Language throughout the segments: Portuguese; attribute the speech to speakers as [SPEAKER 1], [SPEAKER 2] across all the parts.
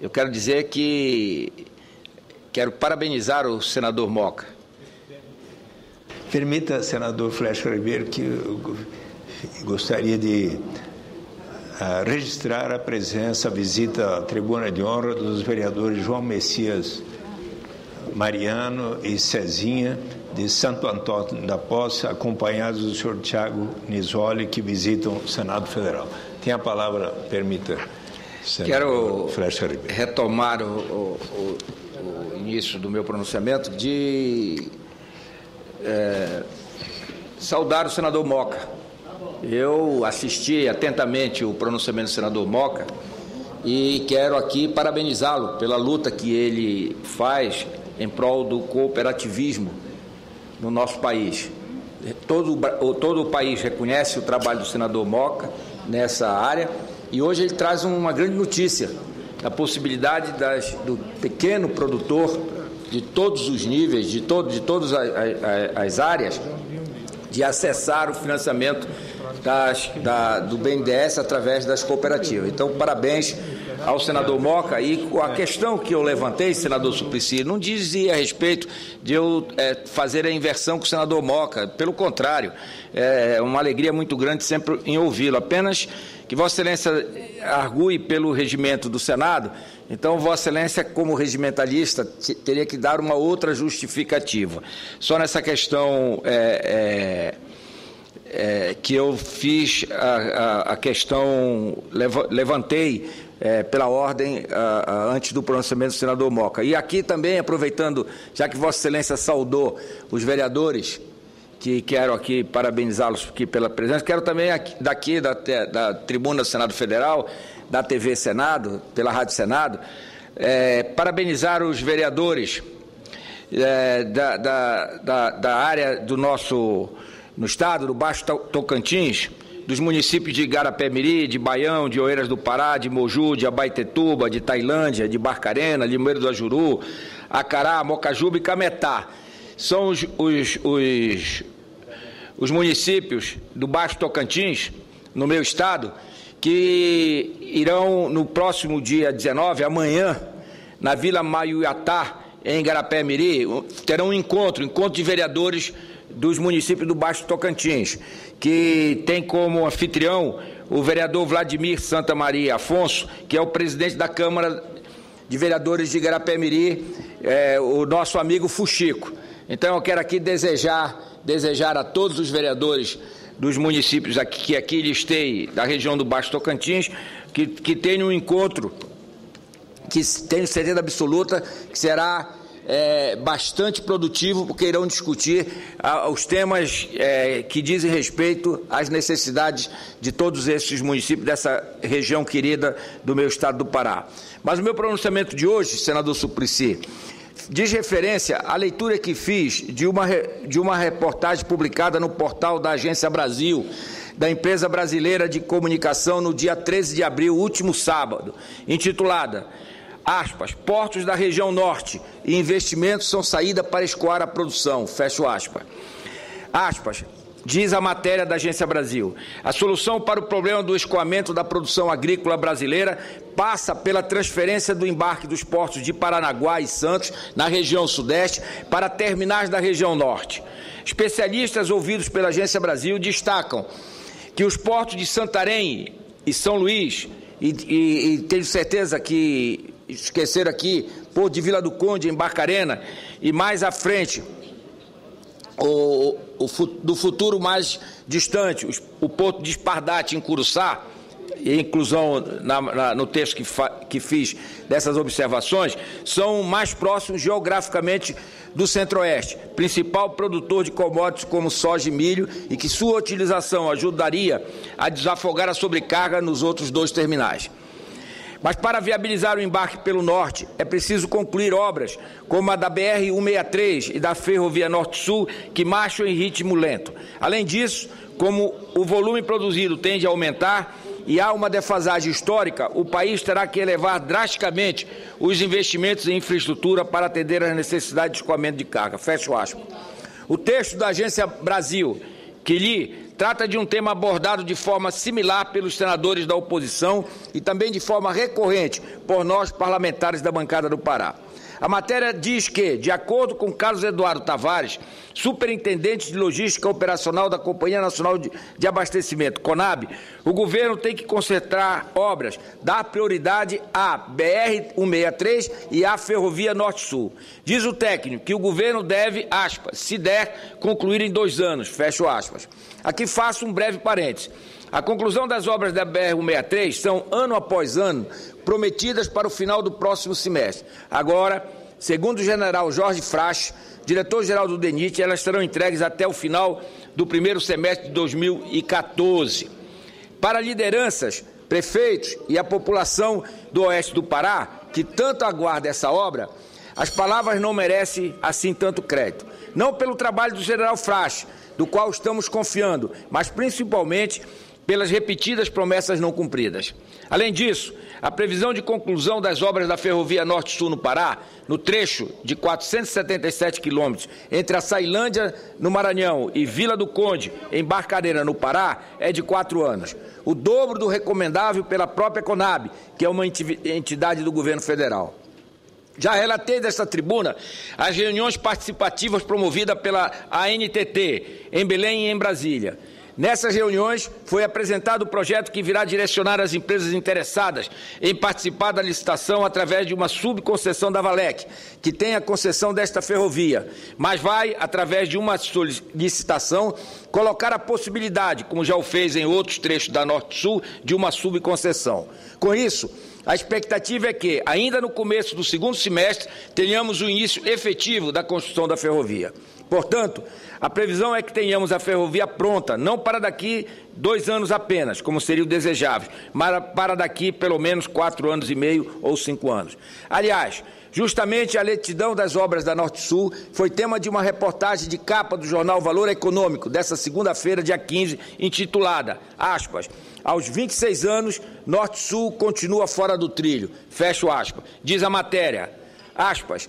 [SPEAKER 1] eu quero dizer que quero parabenizar o senador Moca.
[SPEAKER 2] Permita, senador Flecha Ribeiro, que eu gostaria de registrar a presença, a visita à tribuna de honra dos vereadores João Messias Mariano e Cezinha, de Santo Antônio da Posse, acompanhados do senhor Tiago Nisoli, que visitam o Senado Federal. Tem a palavra, permita.
[SPEAKER 1] Quero retomar o início do meu pronunciamento de saudar o senador Moca. Eu assisti atentamente o pronunciamento do senador Moca e quero aqui parabenizá-lo pela luta que ele faz em prol do cooperativismo no nosso país. Todo o país reconhece o trabalho do senador Moca nessa área e hoje ele traz uma grande notícia, a possibilidade do pequeno produtor de todos os níveis, de todas as áreas, de acessar o financiamento do BNDES através das cooperativas. Então, parabéns ao senador Moca. E a questão que eu levantei, senador Suplicy, não dizia a respeito de eu fazer a inversão com o senador Moca. Pelo contrário, é uma alegria muito grande sempre em ouvi-lo. Apenas que Vossa Excelência argue pelo regimento do Senado. Então, Vossa Excelência, como regimentalista, teria que dar uma outra justificativa. Só nessa questão que eu fiz a questão, levantei pela ordem antes do pronunciamento do senador Moca. E aqui também, aproveitando, já que Vossa Excelência saudou os vereadores, que quero aqui parabenizá-los aqui pela presença, quero também daqui da tribuna do Senado Federal, da TV Senado, pela Rádio Senado, parabenizar os vereadores da área do no estado, do Baixo Tocantins, dos municípios de Igarapé-Miri, de Baião, de Oeiras do Pará, de Moju, de Abaetetuba, de Tailândia, de Barcarena, Limoeiro do Ajuru, Acará, Mocajuba e Cametá. São os municípios do Baixo Tocantins, no meu estado, que irão, no próximo dia 19, amanhã, na Vila Maiuiatá, em Igarapé-Miri, terão um encontro de vereadores dos municípios do Baixo Tocantins, que tem como anfitrião o vereador Vladimir Santa Maria Afonso, que é o presidente da Câmara de Vereadores de Igarapé-Miri, o nosso amigo Fuxico. Então, eu quero aqui desejar a todos os vereadores dos municípios que aqui listei, da região do Baixo Tocantins, que tenham um encontro, que tenho certeza absoluta que será bastante produtivo, porque irão discutir os temas que dizem respeito às necessidades de todos esses municípios dessa região querida do meu estado do Pará. Mas o meu pronunciamento de hoje, senador Suplicy, diz referência à leitura que fiz de uma reportagem publicada no portal da Agência Brasil, da empresa brasileira de comunicação, no dia 13 de abril, último sábado, intitulada, aspas, portos da região norte e investimentos são saída para escoar a produção, fecho aspas. Aspas, diz a matéria da Agência Brasil, a solução para o problema do escoamento da produção agrícola brasileira passa pela transferência do embarque dos portos de Paranaguá e Santos, na região sudeste, para terminais da região norte. Especialistas ouvidos pela Agência Brasil destacam que os portos de Santarém e São Luís, e tenho certeza que esqueceram aqui, Porto de Vila do Conde, em Barcarena, e mais à frente, do futuro mais distante, o Porto de Espardate, em Curuçá, e inclusão no texto que fiz dessas observações, são mais próximos geograficamente do Centro-Oeste, principal produtor de commodities como soja e milho, e que sua utilização ajudaria a desafogar a sobrecarga nos outros dois terminais. Mas para viabilizar o embarque pelo norte, é preciso concluir obras como a da BR-163 e da Ferrovia Norte-Sul, que marcham em ritmo lento. Além disso, como o volume produzido tende a aumentar e há uma defasagem histórica, o país terá que elevar drasticamente os investimentos em infraestrutura para atender às necessidades de escoamento de carga. Fecho aspas. O texto da Agência Brasil, que li, trata de um tema abordado de forma similar pelos senadores da oposição e também de forma recorrente por nós, parlamentares da bancada do Pará. A matéria diz que, de acordo com Carlos Eduardo Tavares, superintendente de logística operacional da Companhia Nacional de Abastecimento, CONAB, o governo tem que concentrar obras, dar prioridade à BR-163 e à Ferrovia Norte-Sul. Diz o técnico que o governo deve, aspas, se der, concluir em 2 anos, fecho aspas. Aqui faço um breve parêntese. A conclusão das obras da BR-163 são, ano após ano, prometidas para o final do próximo semestre. Agora, segundo o general Jorge Frasch, diretor-geral do DENIT, elas serão entregues até o final do primeiro semestre de 2014. Para lideranças, prefeitos e a população do oeste do Pará, que tanto aguarda essa obra, as palavras não merecem assim tanto crédito. Não pelo trabalho do general Frasch, do qual estamos confiando, mas principalmente pelas repetidas promessas não cumpridas. Além disso, a previsão de conclusão das obras da Ferrovia Norte-Sul no Pará, no trecho de 477 quilômetros entre a Sailândia, no Maranhão, e Vila do Conde, em Barcarena, no Pará, é de 4 anos. O dobro do recomendável pela própria CONAB, que é uma entidade do governo federal. Já relatei desta tribuna as reuniões participativas promovidas pela ANTT, em Belém e em Brasília. Nessas reuniões, foi apresentado o projeto que virá direcionar as empresas interessadas em participar da licitação através de uma subconcessão da Valec, que tem a concessão desta ferrovia, mas vai, através de uma licitação, colocar a possibilidade, como já o fez em outros trechos da Norte-Sul, de uma subconcessão. Com isso, a expectativa é que, ainda no começo do segundo semestre, tenhamos o início efetivo da construção da ferrovia. Portanto, a previsão é que tenhamos a ferrovia pronta, não para daqui 2 anos apenas, como seria o desejável, mas para daqui pelo menos 4 anos e meio ou 5 anos. Aliás, justamente a lentidão das obras da Norte-Sul foi tema de uma reportagem de capa do jornal Valor Econômico, desta segunda-feira, dia 15, intitulada, aspas, aos 26 anos, Norte-Sul continua fora do trilho, fecho aspas. Diz a matéria, aspas,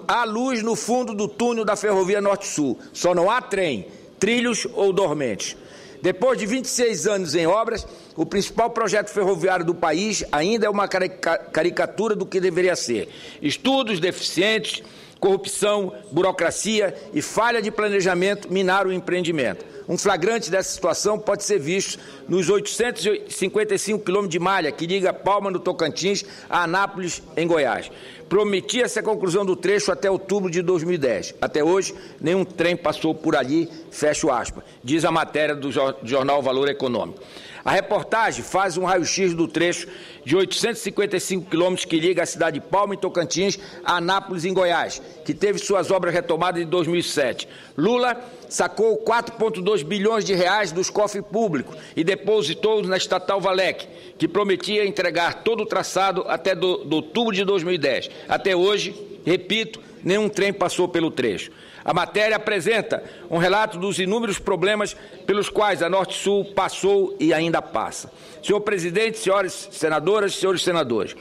[SPEAKER 1] há luz no fundo do túnel da Ferrovia Norte-Sul, só não há trem, trilhos ou dormentes. Depois de 26 anos em obras, o principal projeto ferroviário do país ainda é uma caricatura do que deveria ser. Estudos deficientes, corrupção, burocracia e falha de planejamento minaram o empreendimento. Um flagrante dessa situação pode ser visto nos 855 quilômetros de malha que liga Palma, no Tocantins, a Anápolis, em Goiás. Prometia-se a conclusão do trecho até outubro de 2010. Até hoje, nenhum trem passou por ali, fecho aspas, diz a matéria do jornal Valor Econômico. A reportagem faz um raio-x do trecho de 855 quilômetros que liga a cidade de Palma, em Tocantins, a Anápolis, em Goiás, que teve suas obras retomadas em 2007. Lula sacou 4,2 bilhões de reais dos cofres públicos e depositou na estatal Valec, que prometia entregar todo o traçado até outubro de 2010. Até hoje, repito, nenhum trem passou pelo trecho. A matéria apresenta um relato dos inúmeros problemas pelos quais a Norte-Sul passou e ainda passa. Senhor presidente, senhoras senadoras, senhores senadores,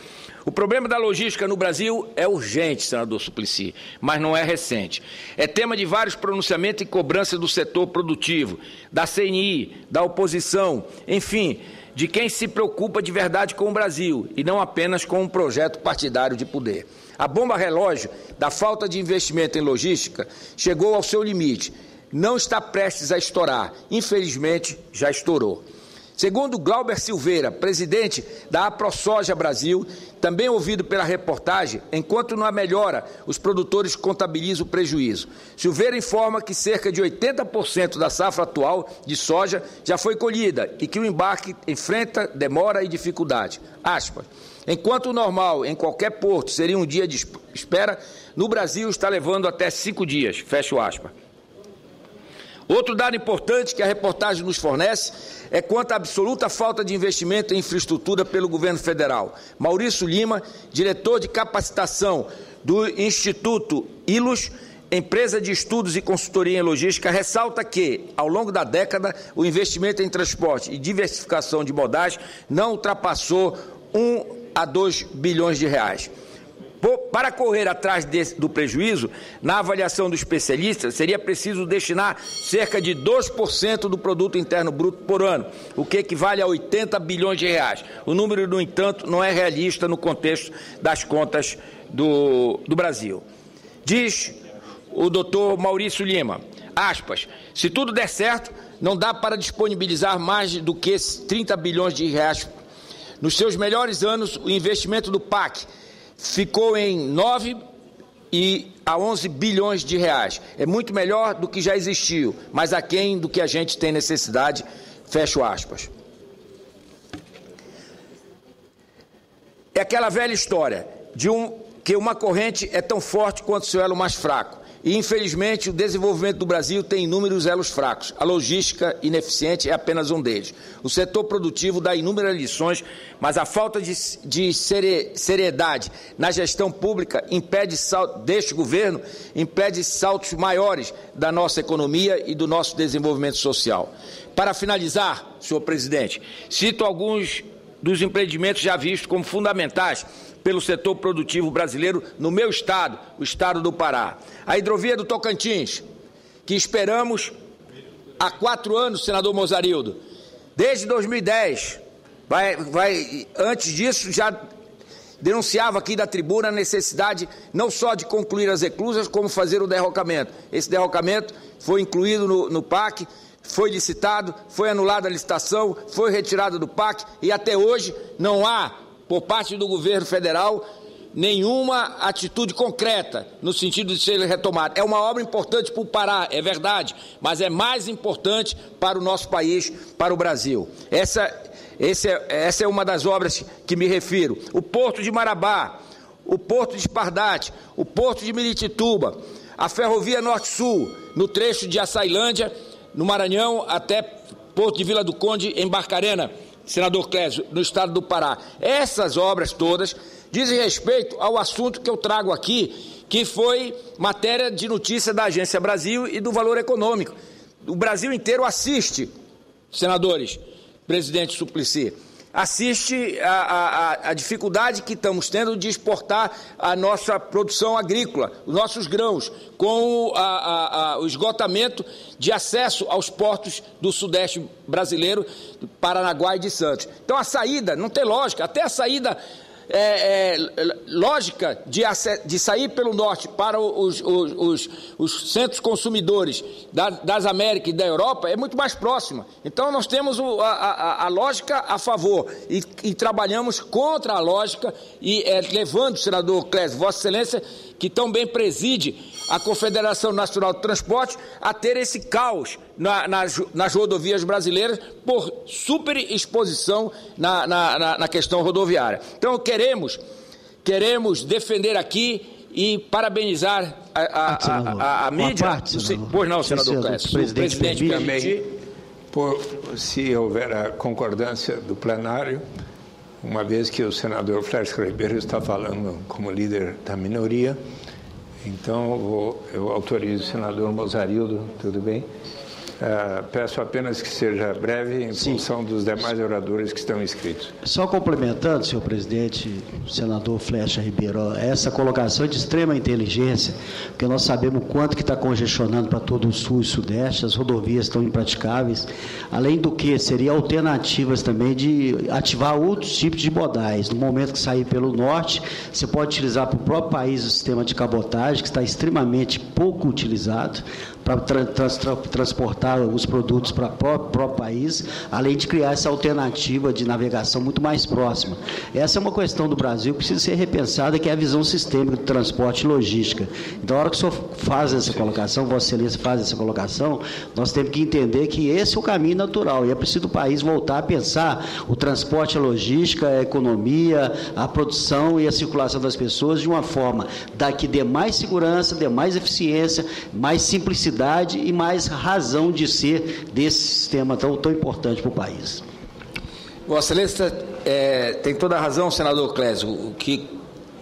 [SPEAKER 1] o problema da logística no Brasil é urgente, senador Suplicy, mas não é recente. É tema de vários pronunciamentos e cobranças do setor produtivo, da CNI, da oposição, enfim, de quem se preocupa de verdade com o Brasil e não apenas com um projeto partidário de poder. A bomba relógio da falta de investimento em logística chegou ao seu limite. Não está prestes a estourar. Infelizmente, já estourou. Segundo Glauber Silveira, presidente da AproSoja Brasil, também ouvido pela reportagem, enquanto não há melhora, os produtores contabilizam o prejuízo. Silveira informa que cerca de 80% da safra atual de soja já foi colhida e que o embarque enfrenta demora e dificuldade. Aspas. Enquanto o normal em qualquer porto seria um dia de espera, no Brasil está levando até 5 dias, fecho aspas. Outro dado importante que a reportagem nos fornece é quanto à absoluta falta de investimento em infraestrutura pelo governo federal. Maurício Lima, diretor de capacitação do Instituto ILUS, empresa de estudos e consultoria em logística, ressalta que, ao longo da década, o investimento em transporte e diversificação de modais não ultrapassou 1 a 2 bilhões de reais. Para correr atrás do prejuízo, na avaliação do especialista, seria preciso destinar cerca de 2% do produto interno bruto por ano, o que equivale a 80 bilhões de reais. O número, no entanto, não é realista no contexto das contas do Brasil. Diz o doutor Maurício Lima, aspas, se tudo der certo, não dá para disponibilizar mais do que 30 bilhões de reais. Nos seus melhores anos, o investimento do PAC ficou em 9 a 11 bilhões de reais. É muito melhor do que já existiu, mas aquém do que a gente tem necessidade, fecho aspas. É aquela velha história que uma corrente é tão forte quanto seu elo mais fraco. E, infelizmente, o desenvolvimento do Brasil tem inúmeros elos fracos. A logística ineficiente é apenas um deles. O setor produtivo dá inúmeras lições, mas a falta de seriedade na gestão pública deste governo impede saltos maiores da nossa economia e do nosso desenvolvimento social. Para finalizar, senhor presidente, cito alguns dos empreendimentos já vistos como fundamentais pelo setor produtivo brasileiro no meu estado, o estado do Pará. A hidrovia do Tocantins, que esperamos há 4 anos, senador Mozarildo, desde 2010, antes disso já denunciava aqui da tribuna a necessidade não só de concluir as reclusas, como fazer o derrocamento. Esse derrocamento foi incluído no PAC, foi licitado, foi anulada a licitação, foi retirado do PAC e até hoje não há, por parte do governo federal, nenhuma atitude concreta no sentido de ser retomada. É uma obra importante para o Pará, é verdade, mas é mais importante para o nosso país, para o Brasil. Essa é uma das obras que me refiro. O Porto de Marabá, o Porto de Espardate, o Porto de Miritituba, a Ferrovia Norte-Sul, no trecho de Açailândia, no Maranhão, até Porto de Vila do Conde, em Barcarena, senador Clésio, no estado do Pará. Essas obras todas dizem respeito ao assunto que eu trago aqui, que foi matéria de notícia da Agência Brasil e do Valor Econômico. O Brasil inteiro assiste, senadores, presidente Suplicy, assiste a dificuldade que estamos tendo de exportar a nossa produção agrícola, os nossos grãos, com o esgotamento de acesso aos portos do Sudeste brasileiro, Paranaguá e de Santos. Então a saída, não tem lógica, até a saída lógica de sair pelo norte para os centros consumidores das Américas e da Europa é muito mais próxima. Então nós temos a lógica a favor e trabalhamos contra a lógica e levando, senador Clésio, Vossa Excelência, que tão bem preside a Confederação Nacional de Transporte, a ter esse caos nas rodovias brasileiras por superexposição na questão rodoviária. Então queremos defender aqui e parabenizar a mídia. Pois não, senador Clésio.
[SPEAKER 2] O presidente também, se houver a concordância do plenário, uma vez que o senador Flércio Ribeiro está falando como líder da minoria, então eu autorizo o senador Mozarildo, tudo bem? Peço apenas que seja breve em função dos demais oradores que estão inscritos.
[SPEAKER 3] Só complementando, senhor presidente, senador Flecha Ribeiro, essa colocação é de extrema inteligência, porque nós sabemos o quanto que está congestionando para todo o sul e sudeste, as rodovias estão impraticáveis, além do que seria alternativas também de ativar outros tipos de modais. No momento que sair pelo norte, você pode utilizar para o próprio país o sistema de cabotagem, que está extremamente pouco utilizado, para transportar os produtos para o próprio país, além de criar essa alternativa de navegação muito mais próxima. Essa é uma questão do Brasil que precisa ser repensada, que é a visão sistêmica do transporte e logística. Então, a hora que o senhor faz essa colocação, Vossa Excelência faz essa colocação, nós temos que entender que esse é o caminho natural e é preciso o país voltar a pensar o transporte, a logística, a economia, a produção e a circulação das pessoas de uma forma que dê mais segurança, dê mais eficiência, mais simplicidade e mais razão de ser desse sistema tão importante para o país.
[SPEAKER 1] Vossa Excelência tem toda a razão, senador Clésio, que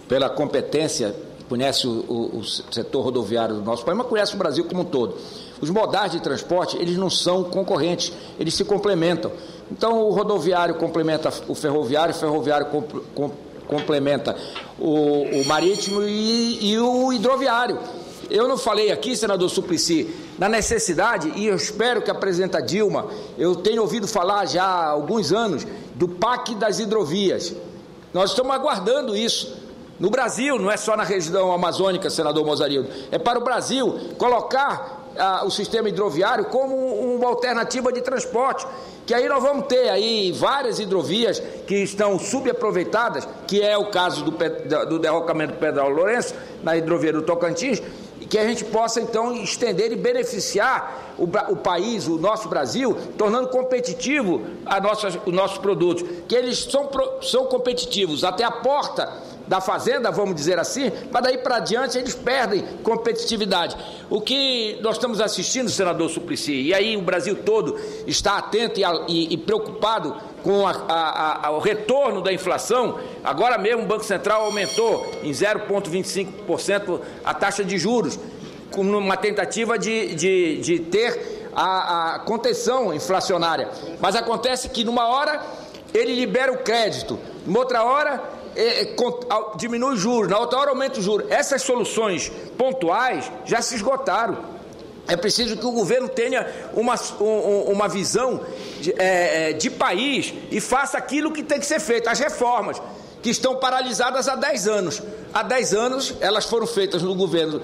[SPEAKER 1] pela competência conhece o setor rodoviário do nosso país, mas conhece o Brasil como um todo. Os modais de transporte, eles não são concorrentes, eles se complementam. Então, o rodoviário complementa o ferroviário complementa o marítimo e o hidroviário. Eu não falei aqui, senador Suplicy, na necessidade, e eu espero que a presidenta Dilma, eu tenho ouvido falar já há alguns anos, do PAC das hidrovias. Nós estamos aguardando isso. No Brasil, não é só na região amazônica, senador Mozarildo, é para o Brasil colocar o sistema hidroviário como uma alternativa de transporte, que aí nós vamos ter aí várias hidrovias que estão subaproveitadas, que é o caso do derrocamento do Pedral Lourenço, na hidrovia do Tocantins, que a gente possa, então, estender e beneficiar o país, o nosso Brasil, tornando competitivo os nossos produtos, que eles são competitivos até a porta da fazenda, vamos dizer assim, mas daí para diante eles perdem competitividade. O que nós estamos assistindo, senador Suplicy, e aí o Brasil todo está atento e preocupado com o retorno da inflação. Agora mesmo o Banco Central aumentou em 0,25% a taxa de juros, com uma tentativa de ter a contenção inflacionária. Mas acontece que numa hora ele libera o crédito, numa outra hora diminui o juros, na outra hora aumenta o juros. Essas soluções pontuais já se esgotaram. É preciso que o governo tenha uma visão de país e faça aquilo que tem que ser feito, as reformas que estão paralisadas há 10 anos. Há 10 anos elas foram feitas no governo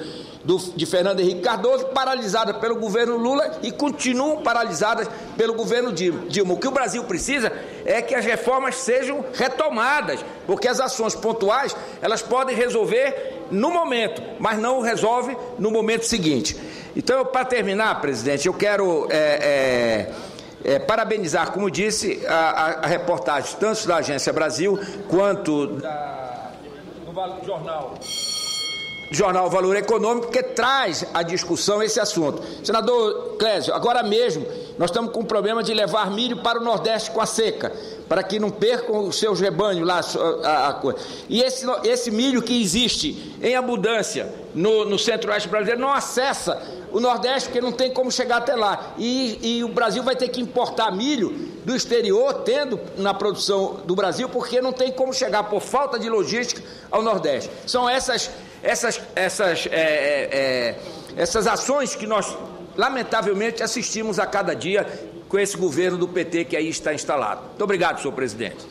[SPEAKER 1] de Fernando Henrique Cardoso, paralisadas pelo governo Lula e continuam paralisadas pelo governo Dilma. O que o Brasil precisa é que as reformas sejam retomadas, porque as ações pontuais elas podem resolver no momento, mas não resolve no momento seguinte. Então, para terminar, presidente, eu quero parabenizar, como disse, a reportagem tanto da Agência Brasil quanto do Jornal Valor Econômico, que traz à discussão esse assunto. Senador Clésio, agora mesmo nós estamos com o problema de levar milho para o Nordeste com a seca, para que não percam os seus rebanhos lá. E esse milho que existe em abundância no Centro-Oeste brasileiro não acessa o Nordeste, porque não tem como chegar até lá. E o Brasil vai ter que importar milho do exterior, tendo na produção do Brasil, porque não tem como chegar por falta de logística ao Nordeste. São essas ações que nós, lamentavelmente, assistimos a cada dia com esse governo do PT que aí está instalado. Muito obrigado, senhor presidente.